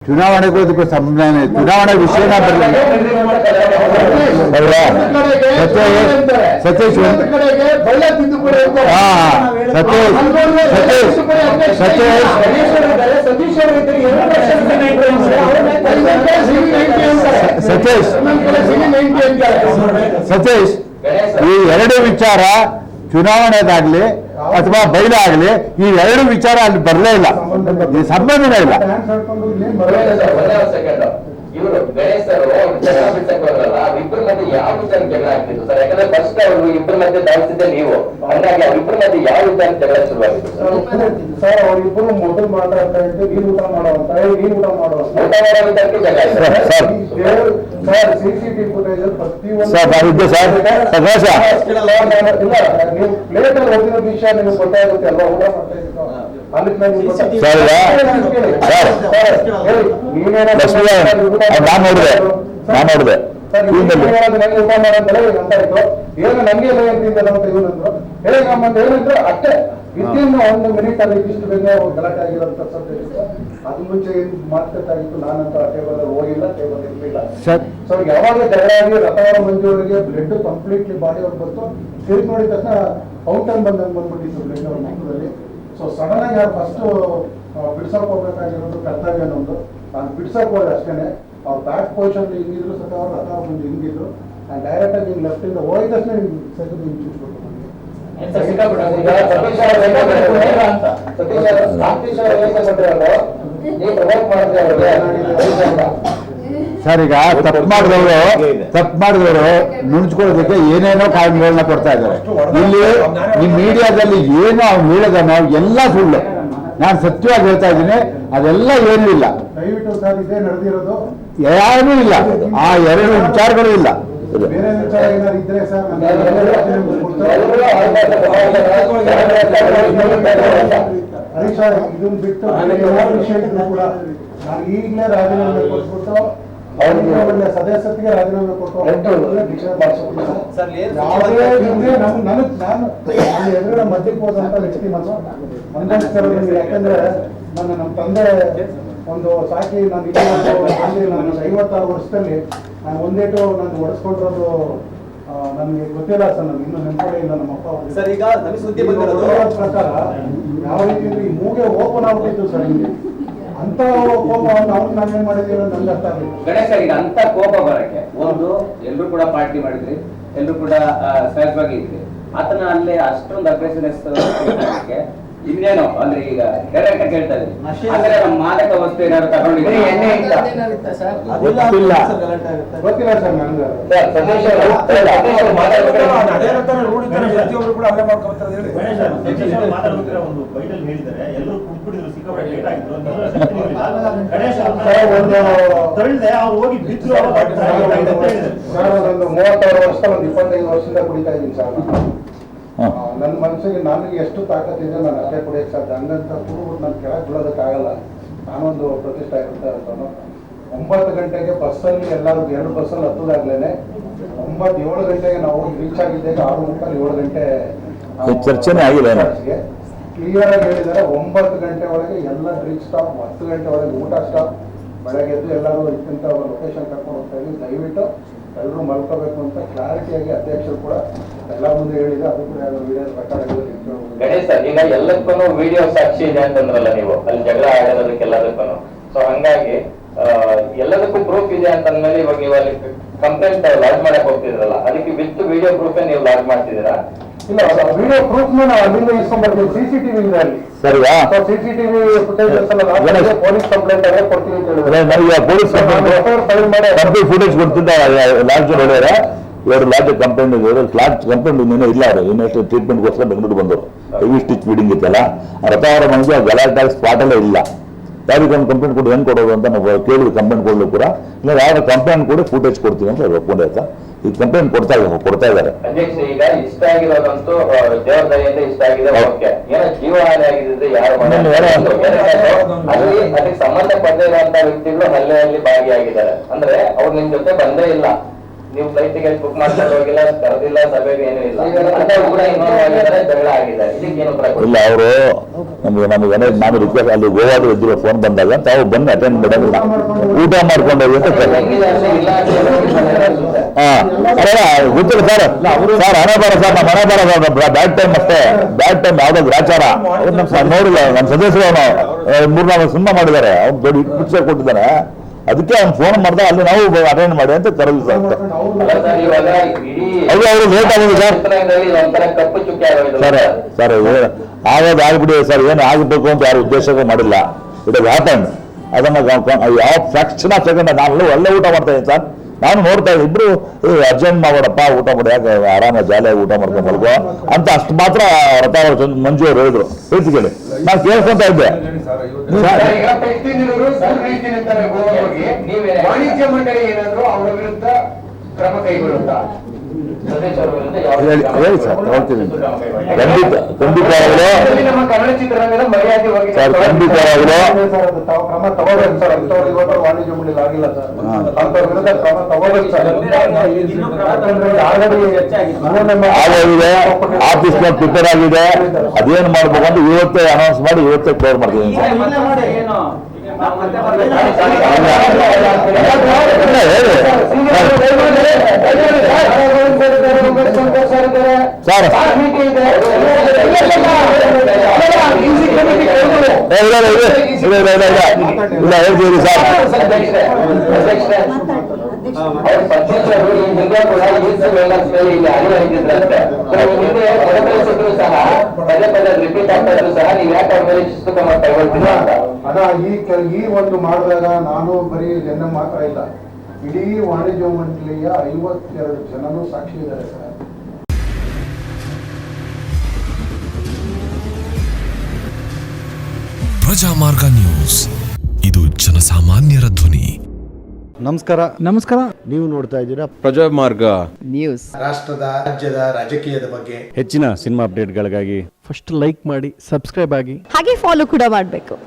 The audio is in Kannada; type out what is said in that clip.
ಚುನಾವಣೆಗೂ ಇದಕ್ಕೂ ಸಂಬಂಧ ಚುನಾವಣಾ ವಿಷಯನ ಬರಲಿಲ್ಲ. ಸತೀಶ್ ಸತೀಶ್ ಈ ಎರಡು ವಿಚಾರ ಚುನಾವಣೆದಾಗ್ಲಿ ಅಥವಾ ಬೈಲಾಗ್ಲಿ ಈ ಎರಡು ವಿಚಾರ ಅಲ್ಲಿ ಬರಲೇ ಇಲ್ಲ, ಈ ಸಂಬಂಧನೇ ಇಲ್ಲ. ಇವರು ಗಣೇಶ್ ಸರ್ ಜಗಳ ಬಿಡ್ಸಕ್ ಬರಲ್ಲ, ಇಬ್ಬರ ಮಧ್ಯೆ ಯಾವ ವಿಚಾರ ಜಗಳ ಆಗ್ತಿತ್ತು ಸರ್? ಯಾಕಂದ್ರೆ ಫಸ್ಟ್ ಅವರು ಇಬ್ಬರ ಮಧ್ಯೆ ಧಾವಿಸಿದ್ದೆ ನೀವು, ಹಂಗಾಗಿ ಅವ್ರಿಬ್ಬರ ಮಧ್ಯೆ ಯಾವ ವಿಚಾರ ಜಗಳ ಶುರುವಾಗಿತ್ತು ಸರ್? ಅವ್ರಿಬ್ಬರು ಮೊದಲು ಮಾತಾಡ್ತಾ ಇದ್ದು ನೀನ್ ಊಟ ಮಾಡುವಂತ ನೀನ್ ಊಟ ಮಾಡುವಂತ ವಿಚಾರಕ್ಕೆ ಜಗಳ ಸರ್. CCTV ಫುಟೇಜ್ ಪ್ರತಿಯೊಂದು ನೀವು ಪ್ಲೇಟ್ ಅಲ್ಲಿ ಹೋಗಿರೋ ವಿಷಯ ನಿಮ್ಗೆ ಗೊತ್ತಾಗುತ್ತೆ ಅಲ್ವಾ? ಊಟ ಮಾಡ್ತಾ ಇದ್ದು ನಾನು ನೋಡಿದೆ ಊಟ ಮಾಡಂತಲ್ಲ ಅಂತ ಇತ್ತು. ಏನು ನಂಗೆ ಏನಂತಿದ್ದ ಅಂತ ಇವನಂದ್ರು ಹೇಳಿ ನಮ್ಮಂತ ಹೇಳಿದ್ರು ಅಷ್ಟೇ. ವಿತಿನ್ 1 ಮಿನಿಟ್ ಅಲ್ಲಿ ಇಷ್ಟು ಬೇಗ ಗಲಾಟೆ ಆಗಿರೋಂಥ ಸಬ್ಜೆಕ್ಟ್. ಅದು ಮುಂಚೆ ಏನು ಮಾತುಕತೆ ನಾನಂತ ಟೇಬಲ್ ಅಲ್ಲಿ ಹೋಗಿಲ್ಲ, ಟೇಬಲ್ ಇರ್ಲಿಲ್ಲ. ಸೊ ಯಾವಾಗ ಜಗಳ ಆಗಿ ರಥವರ ಮಂಜುವರಿಗೆ ಬ್ಲಡ್ ಕಂಪ್ಲೀಟ್ಲಿ ಬಾಡಿ ಅವ್ರು ಬಂತು, ತಿರುಗಿ ನೋಡಿದ ತಕ್ಷಣ ಔಟನ್ ಬಂದ್ಬಿಟ್ಟಿತ್ತು ಬ್ಲಡ್ ಅವ್ರ ಮುಖದಲ್ಲಿ. ಸೊ ಸಡನ್ ಆಗಿ ಅವ್ರು ಫಸ್ಟ್ ಬಿಡ್ಸಕ್ ಹೋಗ್ಬೇಕಾಗಿರೋದು ಕರ್ತವ್ಯ ನಮ್ದು. ನಾನು ಬಿಡ್ಸಕ್ ಹೋದೆ ಅಷ್ಟೇನೆ. ಅವ್ರ ಬ್ಯಾಕ್ ಪೊಸಿಷನ್ ಹಿಂಗಿದ್ರು ಸಹ ಅವ್ರು ರಥ ಬಂದು ಹಿಂಗಿದ್ರು. ನಾನು ಡೈರೆಕ್ಟ್ ಆಗಿ ಹಿಂಗೆ ಲೆಫ್ಟ್ ಇಂದ ಹೋಗಿದ ತಕ್ಷಣ ಸೆಕೆಂಡ್ ಹಿಂಗೆ ಚೂಸ್ಬಿಟ್ಟು ಸರ್, ಈಗ ತಪ್ಪು ಮಾಡಿದವರು ನುಣುಚ್ಕೊಳ್ಳೋದಕ್ಕೆ ಏನೇನೋ ಕಾರಣಗಳನ್ನ ಕೊಡ್ತಾ ಇದ್ದಾರೆ. ಇಲ್ಲಿ ಈ ಮೀಡಿಯಾದಲ್ಲಿ ಏನೋ ಅವ್ನು ಹೇಳಿದನೋ ಎಲ್ಲ ಸುಳ್ಳು. ನಾನು ಸತ್ಯವಾಗಿ ಹೇಳ್ತಾ ಇದ್ದೀನಿ, ಅದೆಲ್ಲ ಏನೂ ಇಲ್ಲ. ದಯವಿಟ್ಟು ಸರ್ ಇದೇ ನಡೆದಿರೋದು, ಏನೂ ಇಲ್ಲ. ಆ ಎರಡು ವಿಚಾರಗಳು ಇಲ್ಲ. ಬೇರೆ ವಿಚಾರ ಏನಾದ್ರು ಇದ್ರೆ ಸರ್ ಹರೀಶ್ ಇದನ್ನ ಬಿಟ್ಟು ವಿಷಯ ಇದ್ರು ಕೂಡ ನಾನು ಈಗಲೇ ರಾಜೀನಾಮೆ ಕೊಟ್ಬಿಟ್ಟು ಅವ್ರಿಗೆ ಸದಸ್ಯತೆಗೆ ರಾಜೀನಾಮೆ ಕೊಟ್ಟು ನಾನು ಎದುರುಗಡೆ ಮಧ್ಯಕ್ಕೆ ಹೋದಂತ ವ್ಯಕ್ತಿ ನಾನು ಯಾಕಂದ್ರೆ ನಮ್ಮ ತಂದೆ ಒಂದು ಸಾಕಿ ನಾನು ನಾನು 56 ವರ್ಷದಲ್ಲಿ ನಾನು ಒಂದೇಟು ನಾನು ಹೊಡೆಸ್ಕೊಂಡಿರೋದು ನನಗೆ ಗೊತ್ತಿಲ್ಲ ಸರ್. ನಾನು ಇನ್ನೂ ನೆನಪೇ ಇಲ್ಲ ನಮ್ಮ ಅಪ್ಪ ಸರ್. ಈಗ ಪ್ರಕಾರ ಯಾವ ರೀತಿ ಈ ಮೂಗೆ ಓಪನ್ ಆಗ್ಬಿಟ್ಟಿತ್ತು ಸರ್. ಇಲ್ಲಿ ಅಂತ ಕೋಪವನ್ನು ಅವ್ರು ನಾವೇನ್ ಮಾಡಿದ್ದೀವಿ ನನ್ಗೆ ಅರ್ಥ ಆಗಲಿಲ್ಲ. ಗಣೇಶ್ ಈಗ ಅಂತ ಕೋಪ ಬರಕ್ಕೆ ಒಂದು ಎಲ್ಲರೂ ಕೂಡ ಪಾರ್ಟಿ ಮಾಡಿದ್ರಿ, ಎಲ್ಲರೂ ಕೂಡ ಸಹಜವಾಗಿ ಇದ್ರಿ. ಆತನ ಅಲ್ಲೇ ಅಷ್ಟೊಂದು ಅಗ್ರೆಸಿವ್ನೆಸ್ ಇನ್ನೇನೋ ಅಂದ್ರೆ ಈಗ ಡೈರೆಕ್ಟ್ ಆಗಿ ಹೇಳ್ತಾ ಇದ್ರಿ ಅಂದ್ರೆ ನಮ್ಮ ಮಾದಕ ವಸ್ತು ಏನಾದ್ರು ತಗೊಂಡಿದ್ರೆ ಗೊತ್ತಿಲ್ಲ ಸರ್ ನನಗೆ. ಒಂದು 36 ವರ್ಷ ಒಂದು 25 ವರ್ಷದಿಂದ ಕುಡಿತಾ ಇದ್ದೀನಿ ಸರ್. ನನ್ನ ಮನಸ್ಸಿಗೆ ನನಗೆ ಎಷ್ಟು ತಾಕತ್ತಿದೆ ನಾನು ಅಷ್ಟೇ ಕುಡಿಯಕ್ಕೆ ಸಾಧ್ಯ. ಹಂಗಂತ ಕೂಡ್ಬಿಟ್ಟು ನಾನು ಕೆಳಗೆ ಬಿಡೋದಕ್ಕಾಗಲ್ಲ. ನಾನೊಂದು ಪ್ರತಿಷ್ಠೆ ಆಗಿರುತ್ತೆ ಅಂತನು 9 ಗಂಟೆಗೆ ಬಸ್ಸಲ್ಲಿ ಎಲ್ಲರೂ 2 ಬಸ್ಸಲ್ಲಿ ಹತ್ತದಾಗ್ಲೇನೆ 7 ಗಂಟೆಗೆ ನಾವು ರೀಚ್ ಆಗಿದ್ದೇವೆ. 6:30 7 ಗಂಟೆ ಚರ್ಚೆನೇ ಆಗಿಲ್ಲ. ಕ್ಲಿಯರ್ ಆಗಿ ಹೇಳಿದ್ದಾರೆ 9 ಗಂಟೆ ಒಳಗೆ ಎಲ್ಲ ಡ್ರಿಂಕ್ ಸ್ಟಾಪ್, 10 ಗಂಟೆ ಒಳಗೆ ಊಟ ಸ್ಟಾಪ್. ಬೆಳಗ್ಗೆ ಎದ್ದು ಎಲ್ಲರೂ ಇಂಥ ಲೊಕೇಶನ್ ಕರ್ಕೊಂಡು ಹೋಗ್ತಾ ಇದ್ದೀವಿ, ದಯವಿಟ್ಟು ಎಲ್ಲರೂ ಮಲ್ಕೋಬೇಕು ಅಂತ ಕ್ಲಾರಿಟಿಯಾಗಿ ಅಧ್ಯಕ್ಷರು ಕೂಡ ಎಲ್ಲ ಮುಂದೆ ಹೇಳಿದೆ. ಅದು ಕೂಡ ವಿಡಿಯೋ ರೆಕಾರ್ಡ್ ಗಣೇಶ್ ಈಗ ಎಲ್ಲಕ್ಕೂ ವಿಡಿಯೋ ಸಾಕ್ಷಿ ಇದೆ ಅಂತಂದ್ರಲ್ಲ ನೀವು, ಅಲ್ಲಿ ಜಗಳ ಆಡೋದಕ್ಕೆಲ್ಲದಕ್ಕೂ. ಸೊ ಹಂಗಾಗಿ ಎಲ್ಲದಕ್ಕೂ ಪ್ರೂಫ್ ಇದೆ ಅಂತಂದ್ಮೇಲೆ ಇವಾಗ ನೀವು ಅಲ್ಲಿ ಕಂಪ್ಲೇಂಟ್ ಲಾಡ್ಜ್ ಮಾಡಕ್ ಹೋಗ್ತಿದ್ರಲ್ಲ, ಅದಕ್ಕೆ ವಿತ್ ವಿಡಿಯೋ ಪ್ರೂಫ್ ನೀವು ಲಾಡ್ಜ್ ಮಾಡ್ತಿದ್ದೀರಾ? ಇಲ್ಲ, ವಿಡಿಯೋ ಪ್ರೂಫ್ ನಾವು ಅಲ್ಲಿಂದ ಇಸ್ಕೊಂಡ್ಬರ್ತೀವಿ. CCTV ಇದೆ ಅಲ್ಲಿ. ಸರಿಯಾ? CCTV ಫುಟೇಜಸ್ ಪೊಲೀಸ್ ಕಂಪ್ಲೇಂಟ್ ಅಲ್ಲೇ ಕೊಡ್ತೀವಿ ಅಂತ ಹೇಳಿದ್ರೆ ಪೊಲೀಸ್ ಫುಟೇಜ್ ಕೊಡ್ತಿದ್ದ ಲಾಡ್ಜ್ ನೋಡ್ಯಾರ. 2 ಲಾಡ್ಜ್ ಕಂಪ್ಲೇಂಟ್ ಲಾಡ್ಜ್ ಕಂಪ್ಲೇಂಟ್ ಇನ್ನೂ ಇಲ್ಲ. ಅವರು ಇನ್ನಷ್ಟು ಟ್ರೀಟ್ಮೆಂಟ್ಗೋಸ್ಕರ ಬೆಂಗಳೂರು ಬಂದರು. ಹೆವಿ ಸ್ಟಿಚ್ ಫೀಡಿಂಗ್ ಇತ್ತಲ್ಲ, ರಥವರ ಮಂದಿ ಗಲಾಟೆ ಸ್ಪಾಟಲ್ಲೇ ಇಲ್ಲ. ಯಾರಿಗೆ ಒಂದು ಕಂಪ್ಲೇಂಟ್ ಕೊಟ್ಟು ಹೆಂಗೆ ಕೊಡೋದು ಅಂತ ನಾವು ಕೇಳಿದ್ವಿ. ಕಂಪ್ಲೇಂಟ್ ಕೊಡಲು ಕೂಡ ಇಲ್ಲ, ಯಾರು ಕಂಪ್ಲೇಂಟ್ ಕೊಡಿ ಫುಟೇಜ್ ಕೊಡ್ತೀವಿ ಅಂತ ಒಪ್ಕೊಂಡೆ ಆಯ್ತಾ. ಈಗ ಕಂಪ್ಲೇಂಟ್ ಕೊಡ್ತಾ ಇದ್ದಾರೆ. ಅಧ್ಯಕ್ಷ ಈಗ ಇಷ್ಟ ಆಗಿರೋದಂತೂ ದೇವರ ದಯೆಯಿಂದ ಇಷ್ಟ ಆಗಿದೆ. ಓಕೆ, ಏನೋ ಜೀವಹಾನಿ ಆಗಿದ್ರೆ ಯಾರು ಅಲ್ಲಿ ಅದಕ್ಕೆ ಸಂಬಂಧಪಟ್ಟ ಇರುವಂತ ವ್ಯಕ್ತಿಗಳು ಹಲ್ಲೆಯಲ್ಲಿ ಭಾಗಿಯಾಗಿದ್ದಾರೆ ಅಂದ್ರೆ ಅವ್ರು ನಿಮ್ ಜೊತೆ ಬಂದೇ ಇಲ್ಲ. ನೀವು ಫ್ಲೈಟ್ ಟಿಕೆಟ್ ಬುಕ್ ಮಾಡ್ಕೊಂಡು ಹೋಗಿಲ್ಲ, ಕರೆದಿಲ್ಲ, ಸಭೆಗೆ ಏನೂ ಇಲ್ಲ ಅಂತ ಕೂಡ ಇನ್ವಾಲ್ವ್ ಆಗಿದ್ದಾರೆ, ಜಗಳ ಆಗಿದೆ. ಇದಕ್ಕೇನು ಉತ್ತರ ಕೊಡಿ? ಇಲ್ಲ ಅವರು ನಮಗೆ ನಾನು ರಿಕ್ವೆಸ್ಟ್ ಅಲ್ಲಿ ಗೋವಾದ ಇದ್ರು ಫೋನ್ ಬಂದಾಗ ತಾವು ಬಂದು ಅಟೆಂಡ್ ಮಾಡೋದಿಲ್ಲ, ಊಟ ಮಾಡ್ಕೊಂಡು ಹೋಗಿ ಅಂತ ಕರೆ. ಹೆಂಗಿದೆ ಅಂದ್ರೆ ಇಲ್ಲ ಅಂತ ಹೇಳೋದು ಹಾ ಅಲ್ಲ ಗೊತ್ತಿಲ್ಲ ಸರ್ ಹಣ ಬರ ಸರ್ ನಮ್ಮ ಹಣ ಬರ ಬ್ಯಾಡ್ ಟೈಮ್ ಅಷ್ಟೇ, ಬ್ಯಾಡ್ ಟೈಮ್ ಯಾವ್ದೋ ಗ್ರಾಚಾರ ನೋಡಿಲ್ಲ. ನಮ್ಮ ಸದಸ್ಯರು ಅವನು 3-4 ಸಿನಿಮಾ ಮಾಡಿದ್ದಾರೆ, ಅವ್ನು ದೊಡ್ಡ ಪಿಕ್ಚರ್ ಕೊಟ್ಟಿದ್ದಾನೆ, ಅದಕ್ಕೆ ಅವ್ನು ಫೋನ್ ಮಾಡ್ದಾಗ ಅಲ್ಲಿ ನಾವು ಅಟೆಂಡ್ ಮಾಡಿ ಅಂತ ಕರೆದು ಸರ್. ಅಲ್ಲ ಸರ್, ಇವಾಗ ಇಡೀ ಅವರು ಲೇಟ್ ಆಗಿದೆ ಸರ್. ಚಿತ್ರರಂಗದಲ್ಲಿ ಒಂಥರ ಕಪ್ಪು ಚುಕ್ಕಿ ಆಗೋದು ಸರ್ ಸರ್ ಆಗೋದು ಆಗ್ಬಿಡಿ ಸರ್, ಏನು ಆಗಬೇಕು ಅಂತ ಯಾರು ಉದ್ದೇಶಕ್ಕೆ ಮಾಡಿಲ್ಲ. It is happen. ಅದನ್ನ ಯಾವ ಫ್ರಾಕ್ಷನ್ ಆಫ್ ಸೆಕೆಂಡ್ ನಾನು ಒಳ್ಳೆ ಊಟ ಮಾಡ್ತಾ ಇದ್ದೀನಿ ಸರ್. ನಾನು ನೋಡ್ತಾ ಇದ್ದೆ ಇಬ್ರು ಅರ್ಜೆಂಟ್ ಮಾಡಪ್ಪ ಊಟ ಮಾಡಿ, ಯಾಕೆ ಆರಾಮ ಜಾಲಿಯಾಗಿ ಊಟ ಮಾಡ್ಕೊಂಡು ಮಲ್ಕೋ ಅಂತ ಅಷ್ಟು ಮಾತ್ರ ರಥಾವರ ಮಂಜು ಅವರು ಹೇಳಿದ್ರು. ಹೇಳ್ತಿದ್ದೇನೆ ನಾನು ಕೇಳ್ಕೊಂತ ಇದ್ದೆ. ವಾಣಿಜ್ಯ ಮಂಡಳಿ ಏನಾದ್ರು ಅವರ ವಿರುದ್ಧ ಕ್ರಮ ಕೈಗೊಳ್ಳುತ್ತಾ? ಹೇಳಿ ಸರ್ ನೋಡ್ತೀನಿ. ಖಂಡಿತವಾಗಲೂ ನಮ್ಮ ಕನ್ನಡ ಚಿತ್ರರಂಗದ ಮರ್ಯಾದೆ ಹೋಗಿದೆ ಸರ್, ಖಂಡಿತವಾಗಲೂ ಕ್ರಮ ತಗೋಬೇಕು ಸರ್. ಅಂಥವ್ರು ಇವತ್ತು ವಾಣಿಜ್ಯ ಮಂಡಳಿ ಆಗಿಲ್ಲ ಸರ್, ಅಂಥವ್ರ ವಿರುದ್ಧ ಕ್ರಮ ತಗೋಬೇಕು ಸರ್. ಆಗೋಗಿದೆ, ಆಫೀಸ್ ಪ್ರಿಪೇರ್ ಆಗಿದೆ, ಅದೇನು ಮಾಡ್ಬೇಕು ಅಂತ ಇವತ್ತೇ ಅನೌನ್ಸ್ ಮಾಡಿ ಇವತ್ತೇ ಕ್ಲಿಯರ್ ಮಾಡ್ತೀನಿ ಸರ್. ಸರ್ ಇಲ್ಲ ಹೇಳ್ತೀವಿ ಸರ್. ಈ ಒಂದು ಮಾಡಿದಾಗ ನಾನು ಬರೀ ಜನ ಮಾತ್ರ ಇಲ್ಲ, ಇಡೀ ವಾಣಿಜ್ಯ ಮಂಡಳಿಯ 52 ಜನನು ಸಾಕ್ಷಿ ಇದ್ದಾರೆ ಸರ್. ಪ್ರಜಾಮಾರ್ಗ ನ್ಯೂಸ್, ಇದು ಜನಸಾಮಾನ್ಯರ ಧ್ವನಿ. ನಮಸ್ಕಾರ. ನೀವು ನೋಡ್ತಾ ಇದ್ದೀರಾ ಪ್ರಜಾಮಾರ್ಗ ನ್ಯೂಸ್. ರಾಷ್ಟ್ರದ ರಾಜ್ಯದ ರಾಜಕೀಯದ ಬಗ್ಗೆ ಹೆಚ್ಚಿನ ಸಿನಿಮಾ ಅಪ್ಡೇಟ್ಗಳಿಗಾಗಿ ಫಸ್ಟ್ ಲೈಕ್ ಮಾಡಿ, ಸಬ್ಸ್ಕ್ರೈಬ್ ಆಗಿ, ಹಾಗೆ ಫಾಲೋ ಕೂಡ ಮಾಡಬೇಕು.